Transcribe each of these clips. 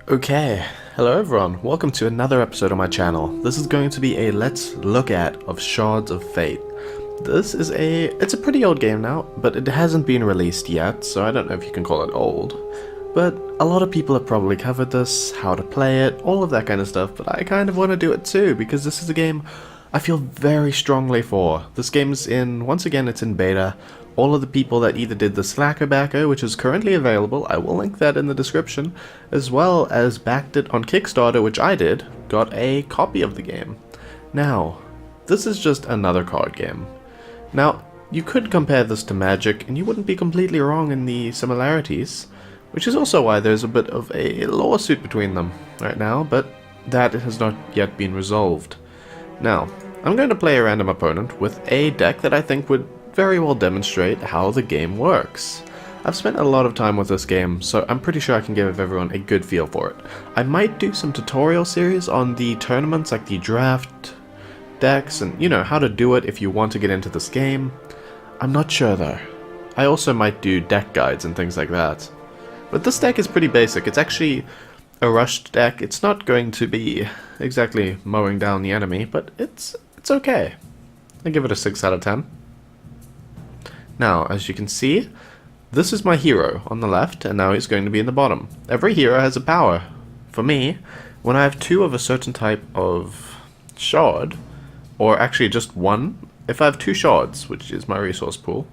Okay, hello everyone, welcome to another episode of my channel. This is going to be a let's look at of Shards of Fate. It's a pretty old game now, but it hasn't been released yet, so I don't know if you can call it old. But a lot of people have probably covered this, how to play it, all of that kind of stuff, but I kind of want to do it too, because this is a game I feel very strongly for. This game's once again it's in beta. All of the people that either did the Slacker backer, which is currently available, I will link that in the description, as well as backed it on Kickstarter, which I did, got a copy of the game. Now, this is just another card game. Now, you could compare this to Magic, and you wouldn't be completely wrong in the similarities, which is also why there's a bit of a lawsuit between them right now, but that has not yet been resolved. Now, I'm going to play a random opponent with a deck that I think would very well demonstrate how the game works. I've spent a lot of time with this game, so I'm pretty sure I can give everyone a good feel for it. I might do some tutorial series on the tournaments, like the draft decks, and you know, how to do it if you want to get into this game. I'm not sure though. I also might do deck guides and things like that. But this deck is pretty basic. It's actually a rushed deck. It's not going to be exactly mowing down the enemy, but it's okay. I give it a 6 out of 10. Now, as you can see, this is my hero on the left, and now he's going to be in the bottom. Every hero has a power. For me, when I have two of a certain type of shard, or actually just one, if I have two shards, which is my resource pool.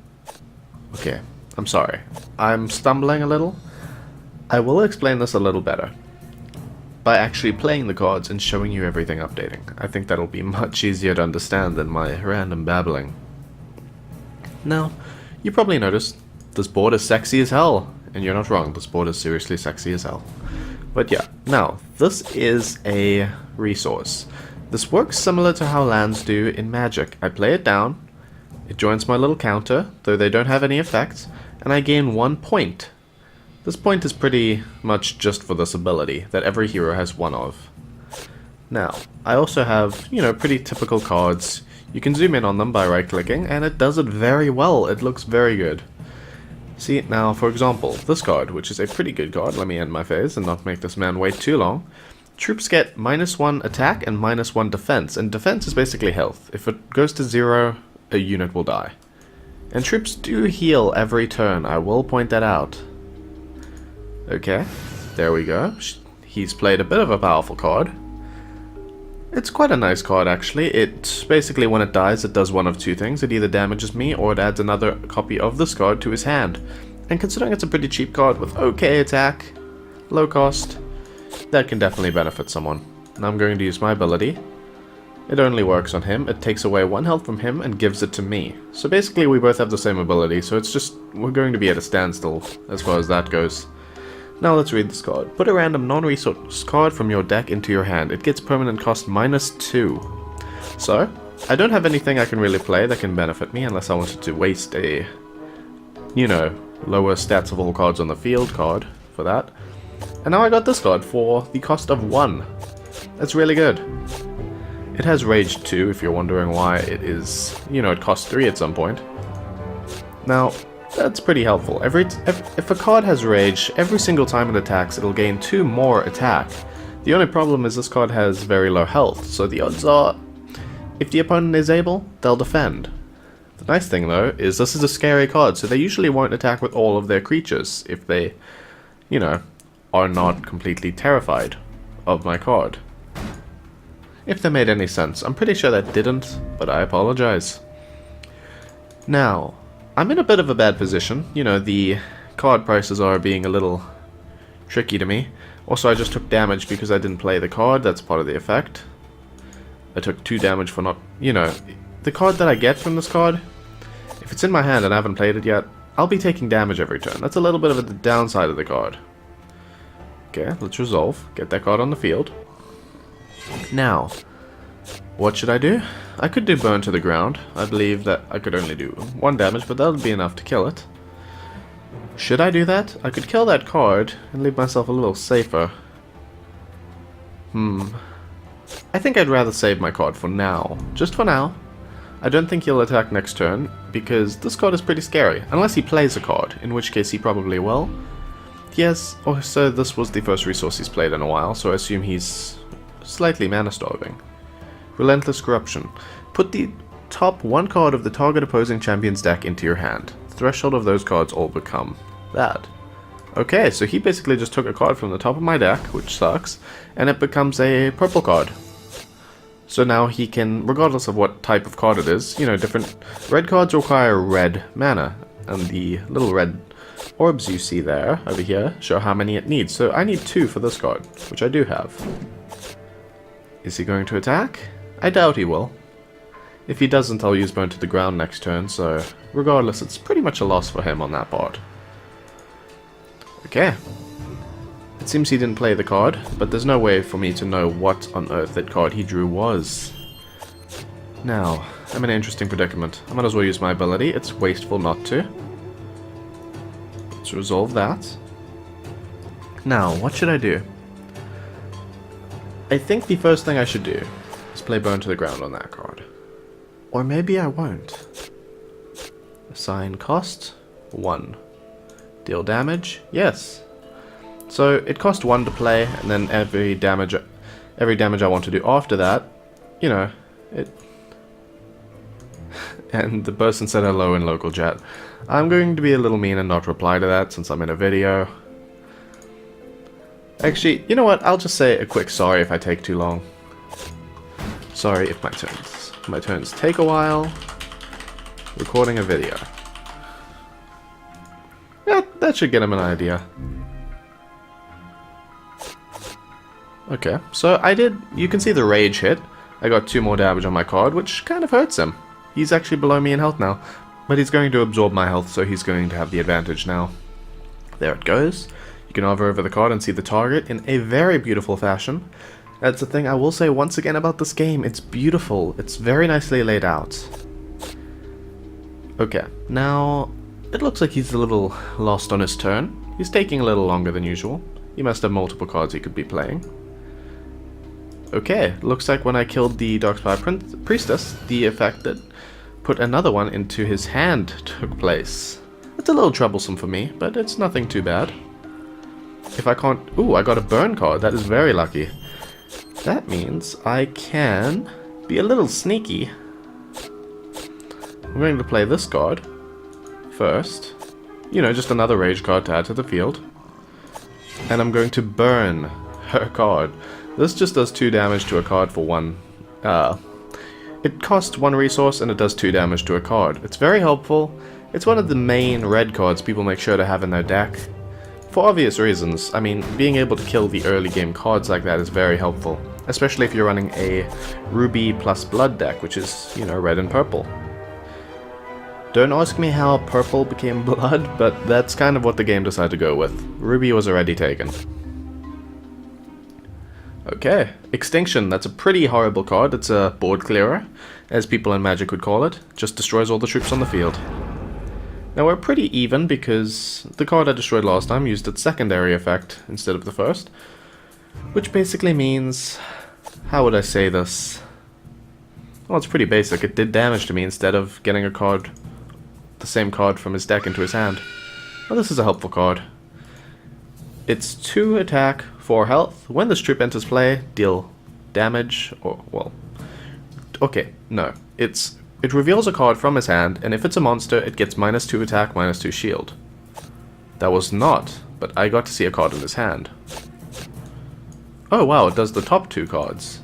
Okay, I'm sorry. I'm stumbling a little. I will explain this a little better by actually playing the cards and showing you everything updating. I think that'll be much easier to understand than my random babbling. Now, you probably noticed this board is sexy as hell, and you're not wrong, this board is seriously sexy as hell. But yeah, now, this is a resource. This works similar to how lands do in Magic. I play it down, it joins my little counter, though they don't have any effects, and I gain 1 point. This point is pretty much just for this ability, that every hero has one of. Now, I also have, you know, pretty typical cards. You can zoom in on them by right-clicking, and it does it very well. It looks very good. See, now, for example, this card, which is a pretty good card. Let me end my phase and not make this man wait too long. Troops get -1 attack and -1 defense, and defense is basically health. If it goes to 0, a unit will die. And troops do heal every turn, I will point that out. Okay, there we go. He's played a bit of a powerful card. It's quite a nice card, actually. It basically, when it dies, it does one of two things. It either damages me, or it adds another copy of this card to his hand. And considering it's a pretty cheap card with okay attack, low cost, that can definitely benefit someone. And I'm going to use my ability. It only works on him. It takes away 1 health from him and gives it to me. So basically, we both have the same ability, so it's just, we're going to be at a standstill as far as that goes. Now let's read this card. Put a random non-resource card from your deck into your hand. It gets permanent cost -2. So, I don't have anything I can really play that can benefit me unless I wanted to waste a, you know, lower stats of all cards on the field card for that. And now I got this card for the cost of 1. That's really good. It has Rage 2 if you're wondering why it is, you know, it costs 3 at some point. Now, that's pretty helpful. If a card has Rage, every single time it attacks, it'll gain 2 more attack. The only problem is this card has very low health, so the odds are, if the opponent is able, they'll defend. The nice thing though, is this is a scary card, so they usually won't attack with all of their creatures if they, you know, are not completely terrified of my card. If that made any sense. I'm pretty sure that didn't, but I apologize. Now, I'm in a bit of a bad position. You know, the card prices are being a little tricky to me. Also, I just took damage because I didn't play the card. That's part of the effect. I took 2 damage for not, you know, the card that I get from this card, if it's in my hand and I haven't played it yet, I'll be taking damage every turn. That's a little bit of the downside of the card. Okay, let's resolve. Get that card on the field. Now, what should I do? I could do Burn to the Ground. I believe that I could only do 1 damage, but that would be enough to kill it. Should I do that? I could kill that card and leave myself a little safer. I think I'd rather save my card for now. Just for now. I don't think he'll attack next turn, because this card is pretty scary. Unless he plays a card, in which case he probably will. Yes, also this was the first resource he's played in a while, so I assume he's slightly mana starving. Relentless Corruption. Put the top one card of the target opposing champion's deck into your hand. Threshold of those cards all become that. Okay, so he basically just took a card from the top of my deck, which sucks, and it becomes a purple card. So now he can, regardless of what type of card it is, you know, different red cards require red mana, and the little red orbs you see there, over here, show how many it needs. So I need 2 for this card, which I do have. Is he going to attack? I doubt he will. If he doesn't, I'll use Burn to the Ground next turn, so regardless, it's pretty much a loss for him on that part. Okay. It seems he didn't play the card, but there's no way for me to know what on earth that card he drew was. Now, I'm in an interesting predicament. I might as well use my ability. It's wasteful not to. Let's resolve that. Now, what should I do? I think the first thing I should do is play Burn to the Ground on that card. Or maybe I won't. Assign cost 1. Deal damage? Yes. So it cost 1 to play, and then every damage I want to do after that, you know, it. And the person said hello in local chat. I'm going to be a little mean and not reply to that since I'm in a video. Actually, you know what? I'll just say a quick sorry if I take too long. Sorry if my turns take a while. Recording a video. Yeah, that should get him an idea. Okay, so you can see the rage hit. I got 2 more damage on my card, which kind of hurts him. He's actually below me in health now, but he's going to absorb my health, so he's going to have the advantage now. There it goes. You can hover over the card and see the target in a very beautiful fashion. That's the thing I will say once again about this game. It's beautiful. It's very nicely laid out. Okay, now it looks like he's a little lost on his turn. He's taking a little longer than usual. He must have multiple cards he could be playing. Okay, looks like when I killed the Darkspire Priestess, the effect that put another one into his hand took place. It's a little troublesome for me, but it's nothing too bad. If I can't... Ooh, I got a burn card. That is very lucky. That means I can be a little sneaky. I'm going to play this card first. You know, just another rage card to add to the field. And I'm going to burn her card. This just does 2 damage to a card for 1. It costs 1 resource and it does 2 damage to a card. It's very helpful. It's one of the main red cards people make sure to have in their deck. For obvious reasons. I mean, being able to kill the early game cards like that is very helpful. Especially if you're running a Ruby plus Blood deck, which is, you know, red and purple. Don't ask me how purple became blood, but that's kind of what the game decided to go with. Ruby was already taken. Okay, Extinction. That's a pretty horrible card. It's a board clearer, as people in Magic would call it. Just destroys all the troops on the field. Now we're pretty even because the card I destroyed last time used its secondary effect instead of the first. Which basically means... how would I say this? Well, it's pretty basic. It did damage to me instead of getting a card... the same card from his deck into his hand. Well, this is a helpful card. It's 2 attack, 4 health. When this troop enters play, deal damage, or, well... okay, no. It reveals a card from his hand, and if it's a monster, it gets -2 attack, -2 shield. That was not, but I got to see a card in his hand. Oh wow, it does the top 2 cards.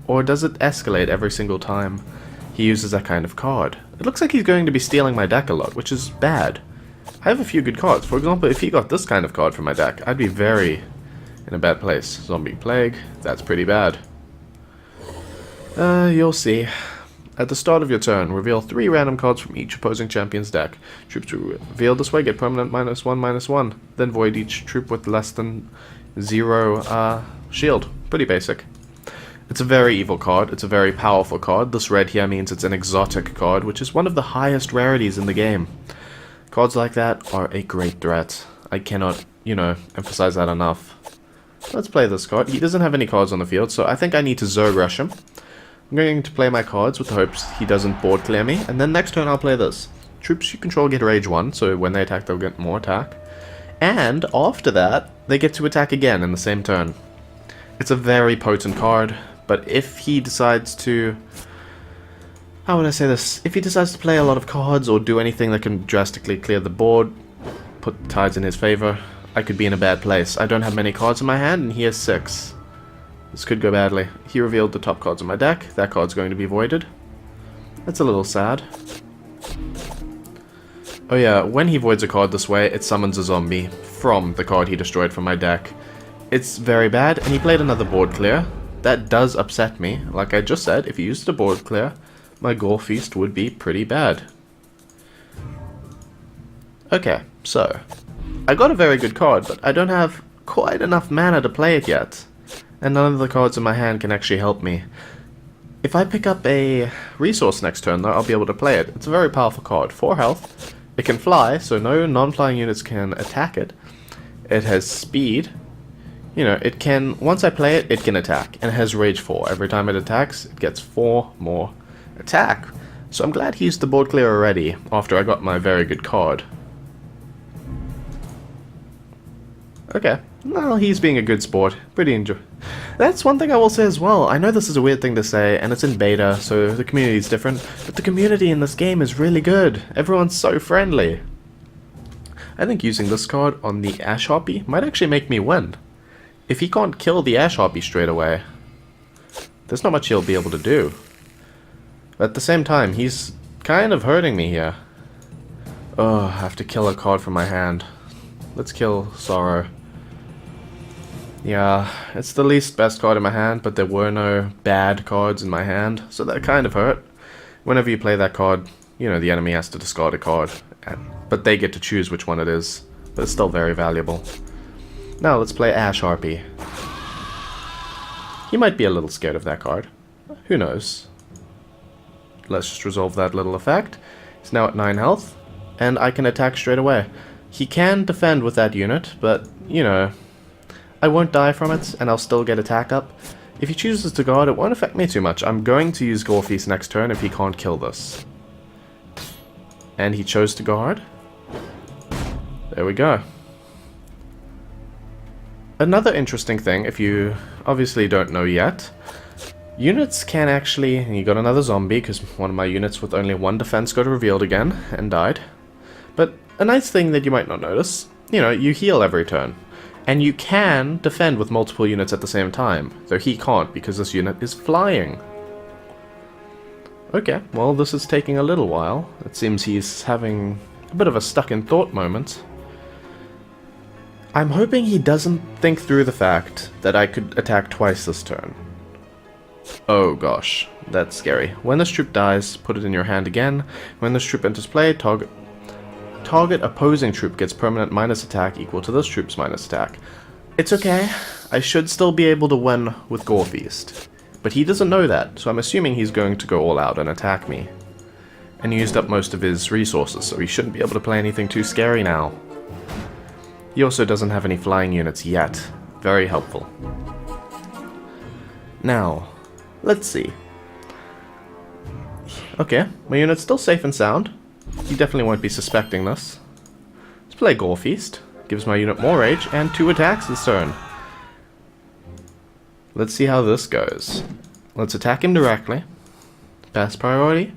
Or does it escalate every single time he uses that kind of card? It looks like he's going to be stealing my deck a lot, which is bad. I have a few good cards. For example, if he got this kind of card from my deck, I'd be very in a bad place. Zombie Plague, that's pretty bad. You'll see. At the start of your turn, reveal 3 random cards from each opposing champion's deck. Troops revealed this way get permanent -1/-1. Then void each troop with less than 0 shield. Pretty basic. It's a very evil card. It's a very powerful card. This red here means it's an exotic card, which is one of the highest rarities in the game. Cards like that are a great threat. I cannot, you know, emphasize that enough. Let's play this card. He doesn't have any cards on the field, so I think I need to Zerg rush him. I'm going to play my cards with the hopes he doesn't board clear me, and then next turn I'll play this. Troops you control get rage 1, so when they attack they'll get more attack. And after that, they get to attack again in the same turn. It's a very potent card, but if he decides to... How would I say this? If he decides to play a lot of cards or do anything that can drastically clear the board, put the tides in his favor, I could be in a bad place. I don't have many cards in my hand, and he has 6. This could go badly. He revealed the top cards in my deck. That card's going to be voided. That's a little sad. Oh yeah, when he voids a card this way, it summons a zombie from the card he destroyed from my deck. It's very bad, and he played another board clear. That does upset me. Like I just said, if he used a board clear, my Gore Feast would be pretty bad. Okay, so I got a very good card, but I don't have quite enough mana to play it yet. And none of the cards in my hand can actually help me. If I pick up a resource next turn, though, I'll be able to play it. It's a very powerful card. 4 health. It can fly, so no non-flying units can attack it. It has speed. You know, it can... Once I play it, it can attack. And it has Rage 4. Every time it attacks, it gets 4 more attack. So I'm glad he used the board clear already, after I got my very good card. Okay. Well, he's being a good sport. Pretty enjoy. That's one thing I will say as well. I know this is a weird thing to say, and it's in beta, so the community is different, but the community in this game is really good. Everyone's so friendly. I think using this card on the Ash Harpy might actually make me win. If he can't kill the Ash Harpy straight away, there's not much he'll be able to do. But at the same time, he's kind of hurting me here. Oh, I have to kill a card from my hand. Let's kill Sorrow. Yeah, it's the least best card in my hand, but there were no bad cards in my hand, so that kind of hurt. Whenever you play that card, you know, the enemy has to discard a card, but they get to choose which one it is, but it's still very valuable. Now let's play Ash Harpy. He might be a little scared of that card. Who knows? Let's just resolve that little effect. He's now at 9 health, and I can attack straight away. He can defend with that unit, but, you know, I won't die from it, and I'll still get attack up. If he chooses to guard, it won't affect me too much. I'm going to use Gore Feast next turn if he can't kill this. And he chose to guard. There we go. Another interesting thing, if you obviously don't know yet, units can actually... You got another zombie, because one of my units with only 1 defense got revealed again, and died. But a nice thing that you might not notice, you know, you heal every turn. And you can defend with multiple units at the same time, though he can't because this unit is flying. Okay, well this is taking a little while. It seems he's having a bit of a stuck-in-thought moment. I'm hoping he doesn't think through the fact that I could attack twice this turn. Oh gosh, that's scary. When this troop dies, put it in your hand again. When this troop enters play, target opposing troop gets permanent minus attack equal to this troop's minus attack. It's okay. I should still be able to win with Gore Feast. But he doesn't know that, so I'm assuming he's going to go all out and attack me. And he used up most of his resources, so he shouldn't be able to play anything too scary now. He also doesn't have any flying units yet. Very helpful. Now, let's see. Okay, my unit's still safe and sound. He definitely won't be suspecting this. Let's play Gore Feast. Gives my unit more rage and 2 attacks this turn. Let's see how this goes. Let's attack him directly. Pass priority.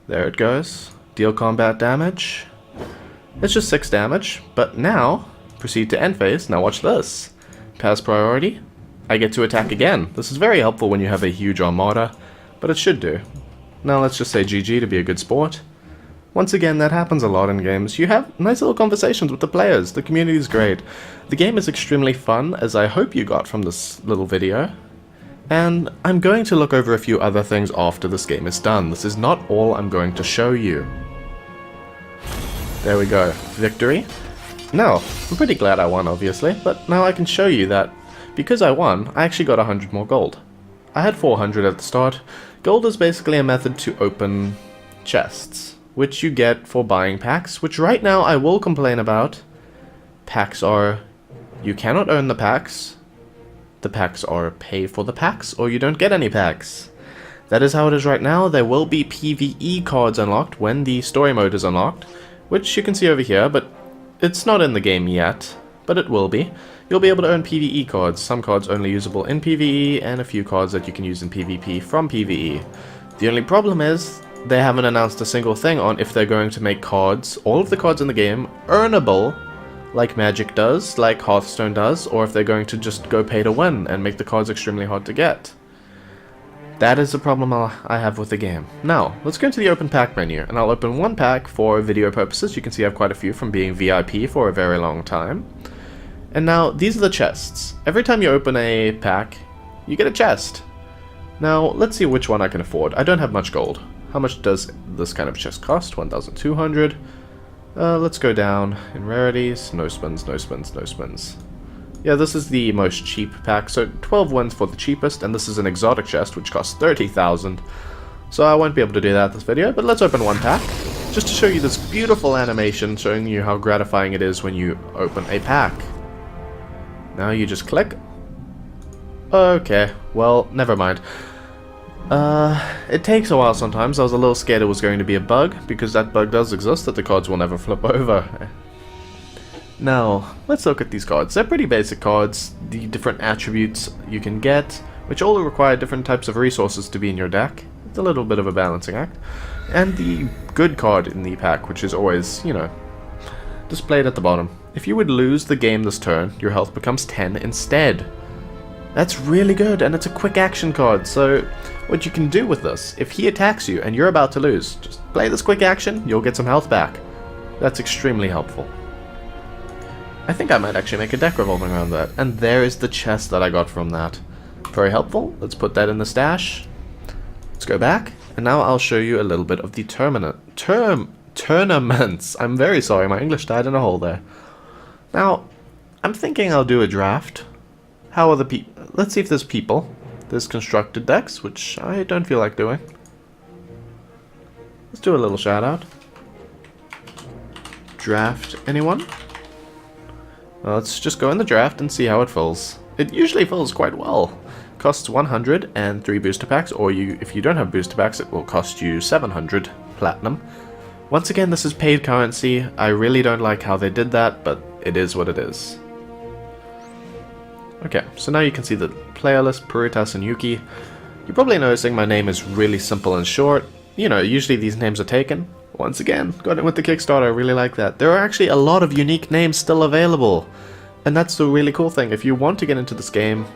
There it goes. Deal combat damage. It's just 6 damage, but now proceed to end phase. Now watch this. Pass priority. I get to attack again. This is very helpful when you have a huge armada, but it should do. Now let's just say GG to be a good sport. Once again, that happens a lot in games. You have nice little conversations with the players. The community is great. The game is extremely fun, as I hope you got from this little video. And I'm going to look over a few other things after this game is done. This is not all I'm going to show you. There we go. Victory. Now, I'm pretty glad I won, obviously, but now I can show you that because I won, I actually got 100 more gold. I had 400 at the start. Gold is basically a method to open chests, which you get for buying packs, which right now I will complain about. Packs are... You cannot earn the packs. The packs are pay for the packs, or you don't get any packs. That is how it is right now. There will be PvE cards unlocked when the story mode is unlocked, which you can see over here, but it's not in the game yet, but it will be. You'll be able to earn PvE cards, some cards only usable in PvE, and a few cards that you can use in PvP from PvE. The only problem is, they haven't announced a single thing on if they're going to make cards, all of the cards in the game, earnable, like Magic does, like Hearthstone does, or if they're going to just go pay to win and make the cards extremely hard to get. That is the problem I have with the game. Now, let's go into the open pack menu, and I'll open one pack for video purposes. You can see I have quite a few from being VIP for a very long time. And now, these are the chests. Every time you open a pack, you get a chest. Now, let's see which one I can afford. I don't have much gold. How much does this kind of chest cost? 1,200. Let's go down in rarities. No spins, no spins, no spins. Yeah, this is the most cheap pack, so 12 wins for the cheapest, and this is an exotic chest, which costs 30,000. So I won't be able to do that this video, but let's open one pack, just to show you this beautiful animation showing you how gratifying it is when you open a pack. Now you just click. Okay, well, never mind. It takes a while sometimes. I was a little scared it was going to be a bug, because that bug does exist, that the cards will never flip over. Now, let's look at these cards. They're pretty basic cards, the different attributes you can get, which all require different types of resources to be in your deck. It's a little bit of a balancing act. And the good card in the pack, which is always, you know, displayed at the bottom. If you would lose the game this turn, your health becomes 10 instead. That's really good, and it's a quick action card, so what you can do with this, if he attacks you and you're about to lose, just play this quick action, you'll get some health back. That's extremely helpful. I think I might actually make a deck revolving around that. And there is the chest that I got from that. Very helpful. Let's put that in the stash. Let's go back. And now I'll show you a little bit of the tournaments. I'm very sorry, my English died in a hole there. Now, I'm thinking I'll do a draft. How are the people? Let's see if there's people. There's constructed decks, which I don't feel like doing. Let's do a little shout out. Draft anyone? Well, let's just go in the draft and see how it fills. It usually fills quite well. Costs 100 and 3 booster packs, or if you don't have booster packs, it will cost you 700 platinum. Once again, this is paid currency. I really don't like how they did that, but it is what it is. Okay, so now you can see the player list, Puritas and Yuki. You're probably noticing my name is really simple and short. You know, usually these names are taken. Once again, got it with the Kickstarter, I really like that. There are actually a lot of unique names still available. And that's the really cool thing. If you want to get into this game,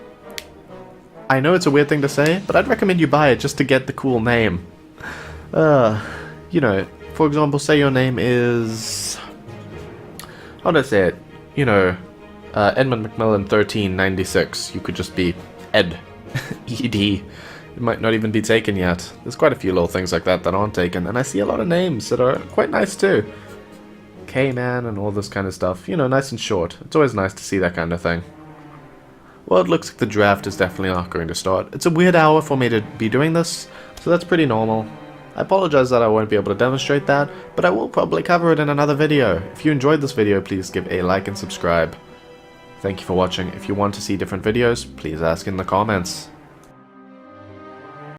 I know it's a weird thing to say, but I'd recommend you buy it just to get the cool name. You know, for example, say your name is... how do I say it? You know, Edmund McMillan 1396. You could just be Ed. ED. It might not even be taken yet. There's quite a few little things like that that aren't taken, and I see a lot of names that are quite nice too. K-Man and all this kind of stuff. You know, nice and short. It's always nice to see that kind of thing. Well, it looks like the draft is definitely not going to start. It's a weird hour for me to be doing this, so that's pretty normal. I apologize that I won't be able to demonstrate that, but I will probably cover it in another video. If you enjoyed this video, please give a like and subscribe. Thank you for watching. If you want to see different videos, please ask in the comments.